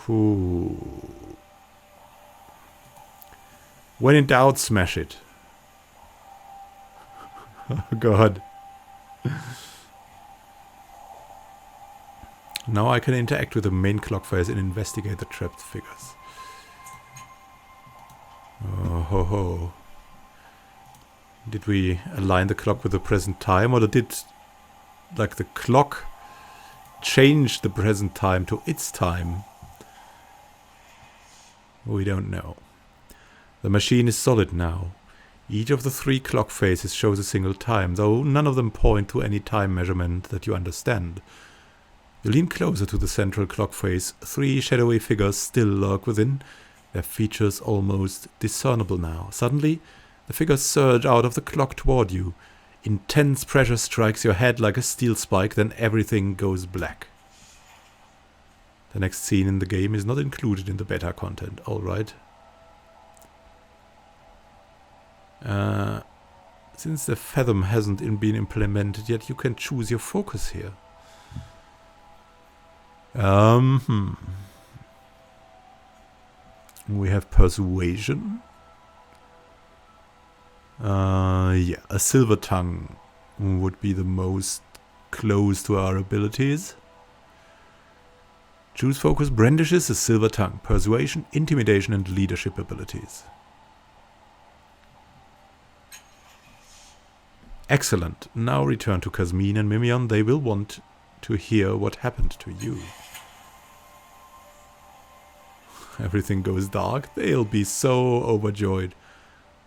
Ooh. When in doubt, smash it. Oh god. Now I can interact with the main clock face and investigate the trapped figures. Oh ho ho. Did we align the clock with the present time, or did like the clock change the present time to its time? We don't know. The machine is solid now. Each of the 3 clock faces shows a single time, though none of them point to any time measurement that you understand. You lean closer to the central clock face. 3 shadowy figures still lurk within, their features almost discernible now. Suddenly, the figures surge out of the clock toward you. Intense pressure strikes your head like a steel spike, then everything goes black. The next scene in the game is not included in the beta content, alright. Since the Fathom hasn't been implemented yet, you can choose your focus here. We have Persuasion. Yeah, a Silver Tongue would be the most close to our abilities. Choose focus brandishes a Silver Tongue, Persuasion, Intimidation and Leadership abilities. Excellent. Now return to Kasmin and Mimion. They will want to hear what happened to you. Everything goes dark. They'll be so overjoyed.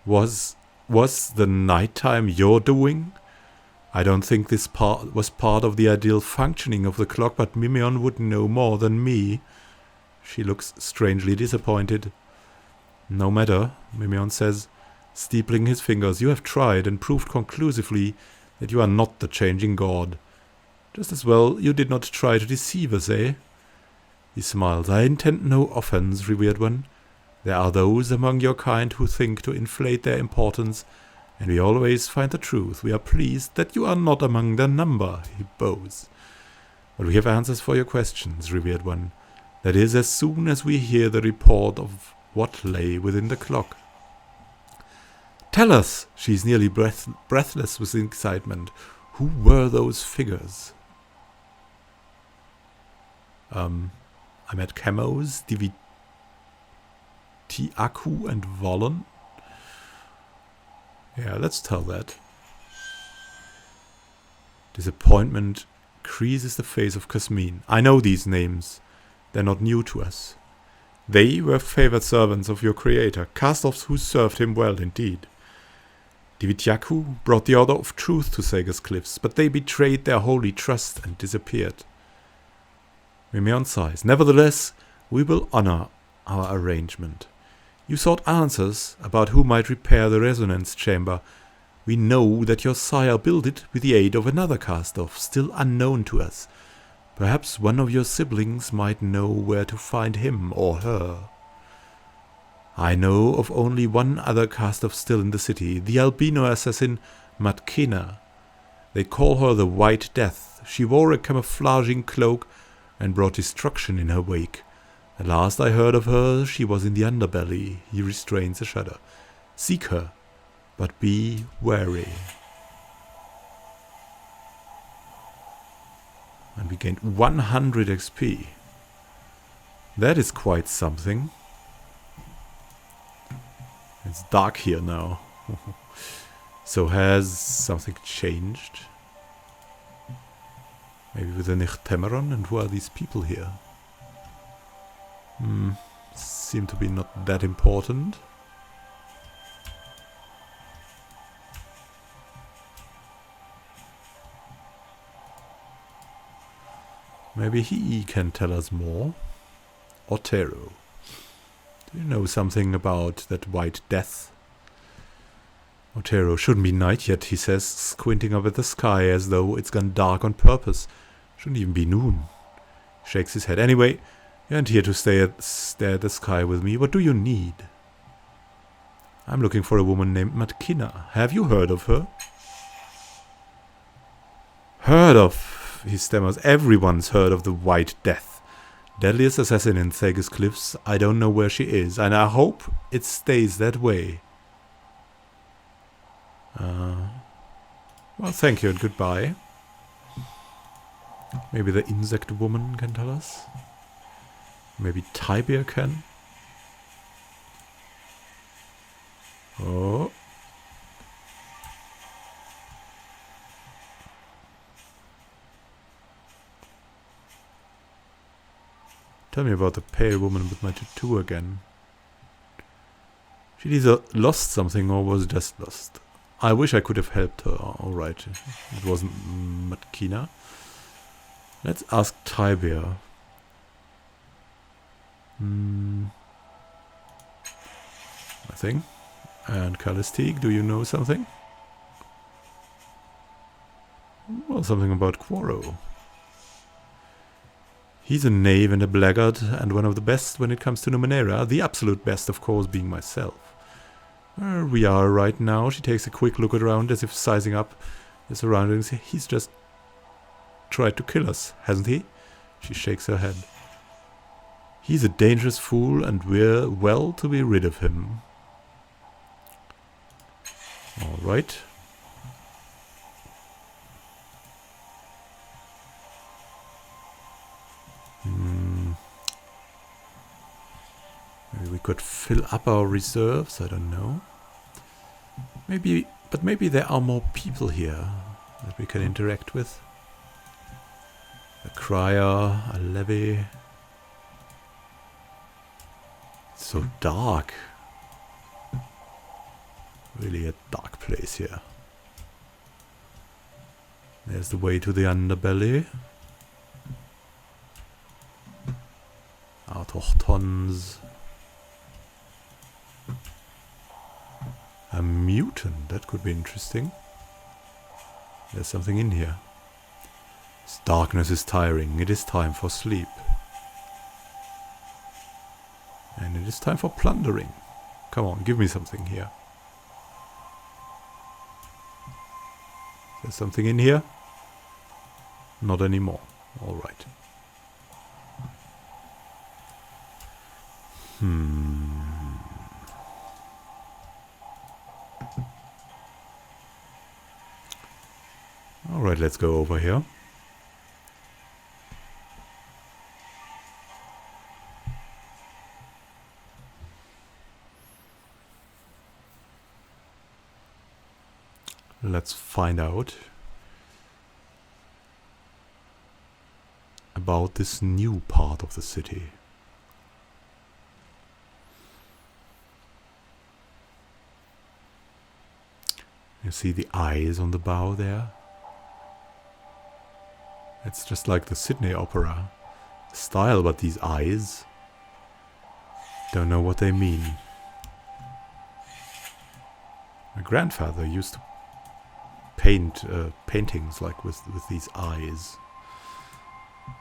Was the nighttime your doing? I don't think this was part of the ideal functioning of the clock, but Mimion would know more than me. She looks strangely disappointed. No matter, Mimion says, steepling his fingers. You have tried and proved conclusively that you are not the changing god. Just as well you did not try to deceive us, eh? He smiles. I intend no offense, revered one. There are those among your kind who think to inflate their importance, and we always find the truth. We are pleased that you are not among their number, he bows. But we have answers for your questions, revered one. That is, as soon as we hear the report of what lay within the clock. Tell us! She is nearly breathless with excitement. Who were those figures? I met Camos, Divitiaku and Volon. Yeah, let's tell that. Disappointment creases the face of Kasmin. I know these names. They're not new to us. They were favored servants of your creator, cast-offs who served him well indeed. Divitiaku brought the order of truth to Sager's cliffs, but they betrayed their holy trust and disappeared. Mimion sighs. Nevertheless, we will honor our arrangement. You sought answers about who might repair the resonance chamber. We know that your sire built it with the aid of another cast-off, still unknown to us. Perhaps one of your siblings might know where to find him or her. I know of only one other cast-off still in the city, the albino assassin Matkina. They call her the White Death. She wore a camouflaging cloak and brought destruction in her wake. At last I heard of her, she was in the underbelly. He restrains a shudder. Seek her, but be wary. And we gained 100 XP. That is quite something. It's dark here now. So has something changed? Maybe with the Nichtemeron? And who are these people here? Seem to be not that important. Maybe he can tell us more. Otero. Do you know something about that White Death? Otero, shouldn't be night yet, he says, squinting up at the sky as though it's gone dark on purpose. Shouldn't even be noon. Shakes his head. Anyway, you aren't here to stare at the sky with me. What do you need? I'm looking for a woman named Matkina. Have you heard of her? Heard of? He stammers. Everyone's heard of the White Death. Deadliest assassin in Thegus Cliffs. I don't know where she is, and I hope it stays that way. Well, thank you and goodbye. Maybe the insect woman can tell us. Maybe Tibia can. Oh. Tell me about the pale woman with my tattoo again. She either lost something or was just lost. I wish I could have helped her. Alright, it wasn't Matkina. Let's ask Tibia. Nothing. And Calistique, do you know something? Well, something about Quoro. He's a knave and a blackguard, and one of the best when it comes to Numenera. The absolute best, of course, being myself. Where we are right now, she takes a quick look around as if sizing up the surroundings. He's just tried to kill us, hasn't he? She shakes her head. He's a dangerous fool, and we're well to be rid of him. Alright. Maybe we could fill up our reserves, I don't know. Maybe, but maybe there are more people here that we can interact with. A crier, a levy. It's so dark. Really a dark place here. There's the way to the underbelly. Autochtons. A mutant, that could be interesting. There's something in here. This darkness is tiring. It is time for sleep. And it is time for plundering. Come on, give me something here. There's something in here? Not anymore. Alright. Alright, let's go over here. Let's find out about this new part of the city. You see the eyes on the bow there? It's just like the Sydney Opera style, but these eyes, don't know what they mean. My grandfather used to paint paintings like with these eyes.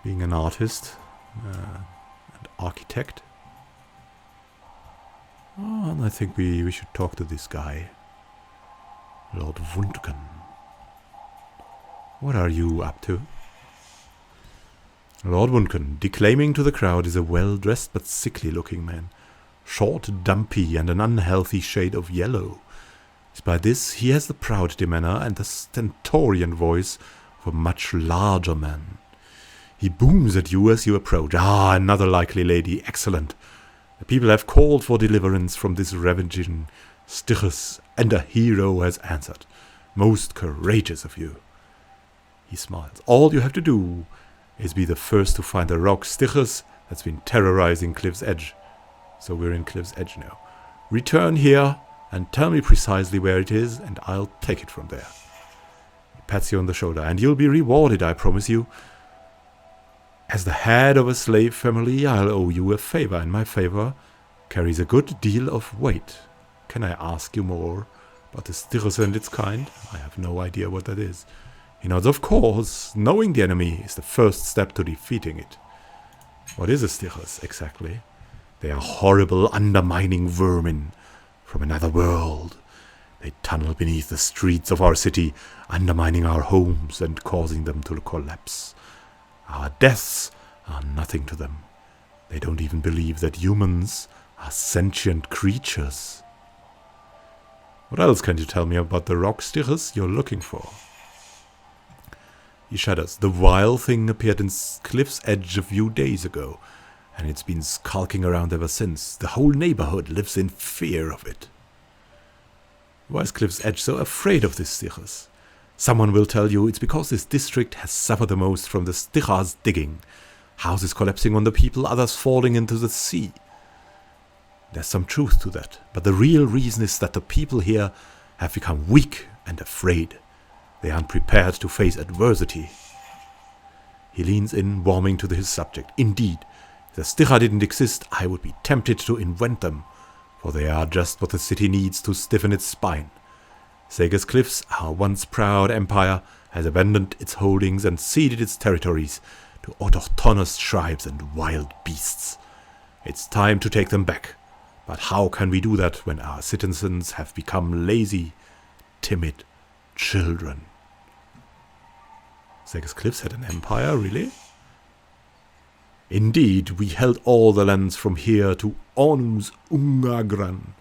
Being an artist and architect. Oh, and I think we should talk to this guy. Lord Wundken. What are you up to? Lord Wundken, declaiming to the crowd, is a well-dressed but sickly-looking man. Short, dumpy, and an unhealthy shade of yellow. Despite this, he has the proud demeanor and the stentorian voice of a much larger man. He booms at you as you approach. Ah, another likely lady. Excellent. The people have called for deliverance from this ravaging Stichus, and a hero has answered. Most courageous of you. He smiles. All you have to do is be the first to find the rock Stichus that's been terrorizing Cliff's Edge. So we're in Cliff's Edge now. Return here and tell me precisely where it is, and I'll take it from there. He pats you on the shoulder, and you'll be rewarded, I promise you. As the head of a slave family, I'll owe you a favor, and my favor carries a good deal of weight. Can I ask you more about the Stichus and its kind? I have no idea what that is. He nods, of course. Knowing the enemy is the first step to defeating it. What is a Stichus, exactly? They are horrible, undermining vermin from another world. They tunnel beneath the streets of our city, undermining our homes and causing them to collapse. Our deaths are nothing to them. They don't even believe that humans are sentient creatures. What else can you tell me about the rock stichers you're looking for? He shudders. The vile thing appeared in Cliff's Edge a few days ago, and it's been skulking around ever since. The whole neighborhood lives in fear of it. Why is Cliff's Edge so afraid of the stichers? Someone will tell you it's because this district has suffered the most from the stichers digging. Houses collapsing on the people, others falling into the sea. There's some truth to that, but the real reason is that the people here have become weak and afraid. They aren't prepared to face adversity. He leans in, warming to his subject. Indeed, if the sticher didn't exist, I would be tempted to invent them, for they are just what the city needs to stiffen its spine. Sager's Cliffs, our once proud empire, has abandoned its holdings and ceded its territories to autochthonous tribes and wild beasts. It's time to take them back. But how can we do that when our citizens have become lazy, timid children? Sager's Cliffs had an empire, really? Indeed, we held all the lands from here to Onum's Ungagran.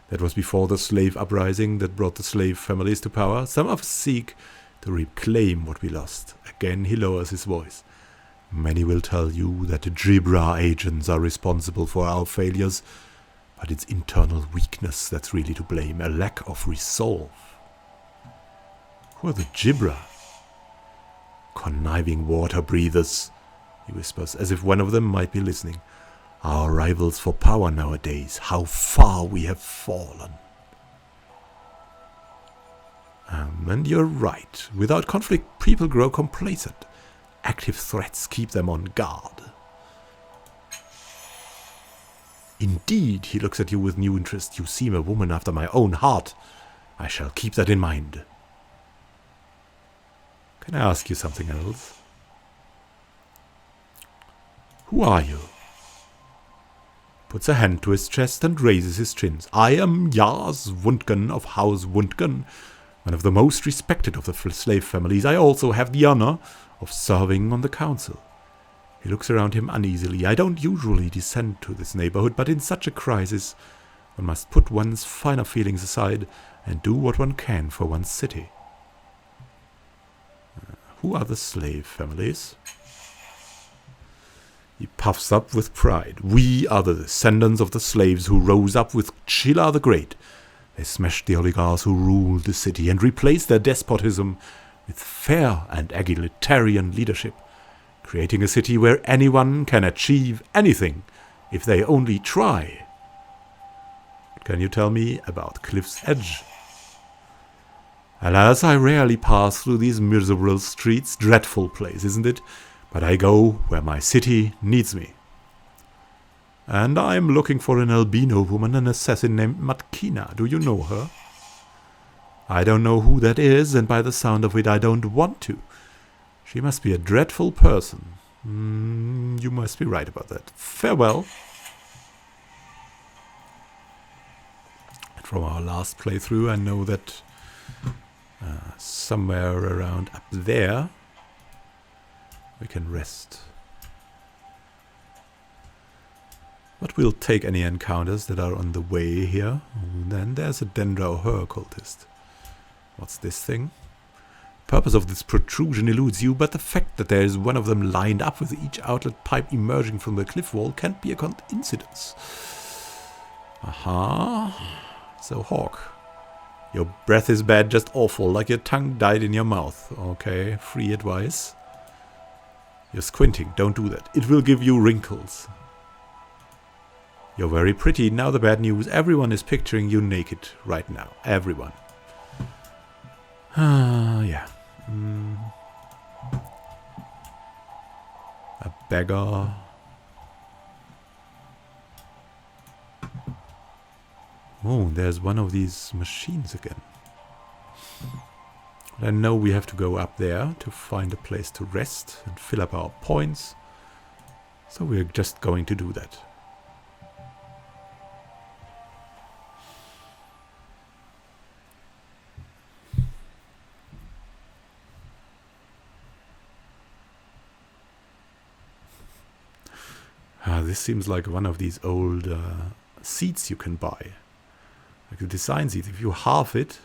That was before the slave uprising that brought the slave families to power. Some of us seek to reclaim what we lost. Again he lowers his voice. Many will tell you that the Jibra agents are responsible for our failures, but it's internal weakness that's really to blame, a lack of resolve. Who are the Jibra? Conniving water breathers, he whispers, as if one of them might be listening. Our rivals for power nowadays, how far we have fallen. And you're right. Without conflict, people grow complacent. Active threats keep them on guard. Indeed, he looks at you with new interest. You seem a woman after my own heart. I shall keep that in mind. Can I ask you something else? Who are you? Puts a hand to his chest and raises his chins. I am Jas Wundgen of House Wundgen, one of the most respected of the slave families. I also have the honor of serving on the council. He looks around him uneasily. I don't usually descend to this neighborhood, but in such a crisis, one must put one's finer feelings aside and do what one can for one's city. Who are the slave families? He puffs up with pride. We are the descendants of the slaves who rose up with Chila the Great. They smashed the oligarchs who ruled the city and replaced their despotism with fair and egalitarian leadership, creating a city where anyone can achieve anything if they only try. What can you tell me about Cliff's Edge? Alas, I rarely pass through these miserable streets. Dreadful place, isn't it? But I go where my city needs me. And I'm looking for an albino woman, an assassin named Matkina. Do you know her? I don't know who that is, and by the sound of it, I don't want to. She must be a dreadful person. You must be right about that. Farewell. And from our last playthrough, I know that somewhere around up there, we can rest. But we'll take any encounters that are on the way here. Then there's a Dendra Her cultist. What's this thing? Purpose of this protrusion eludes you, but the fact that there is one of them lined up with each outlet pipe emerging from the cliff wall can't be a coincidence. Aha. So, Hawk. Your breath is bad, just awful, like your tongue died in your mouth. Okay, free advice. You're squinting, don't do that. It will give you wrinkles. You're very pretty. Now the bad news. Everyone is picturing you naked right now. Everyone. Yeah. A beggar. Oh, there's one of these machines again. I know we have to go up there to find a place to rest and fill up our points. So we're just going to do that. This seems like one of these old seats you can buy. Like the design seats. If you halve it,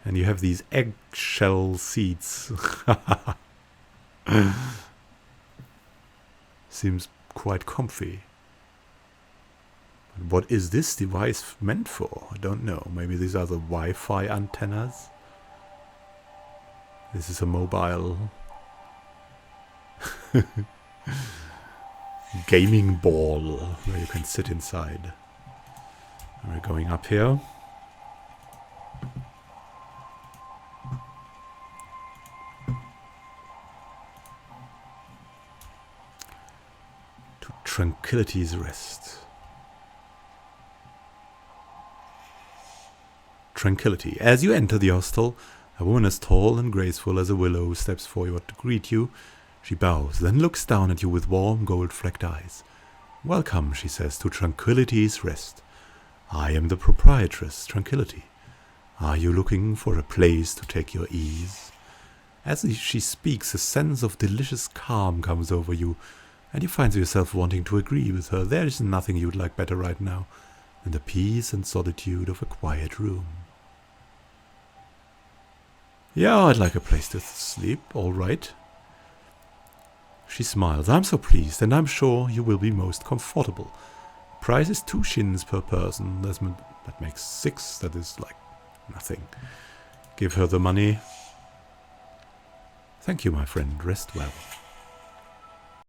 and you have these eggshell seats. Seems quite comfy. But what is this device meant for? I don't know. Maybe these are the Wi-Fi antennas? This is a mobile gaming ball where you can sit inside. We're going up here. To Tranquility's Rest. Tranquility. As you enter the hostel, a woman as tall and graceful as a willow steps forward to greet you. She bows, then looks down at you with warm, gold-flecked eyes. Welcome, she says, to Tranquility's Rest. I am the proprietress, Tranquility. Are you looking for a place to take your ease? As she speaks, a sense of delicious calm comes over you, and you find yourself wanting to agree with her. There is nothing you'd like better right now than the peace and solitude of a quiet room. Yeah, I'd like a place to sleep, all right. She smiles. I'm so pleased, and I'm sure you will be most comfortable. Price is 2 shins per person. That makes 6. That is like nothing. Give her the money. Thank you, my friend. Rest well.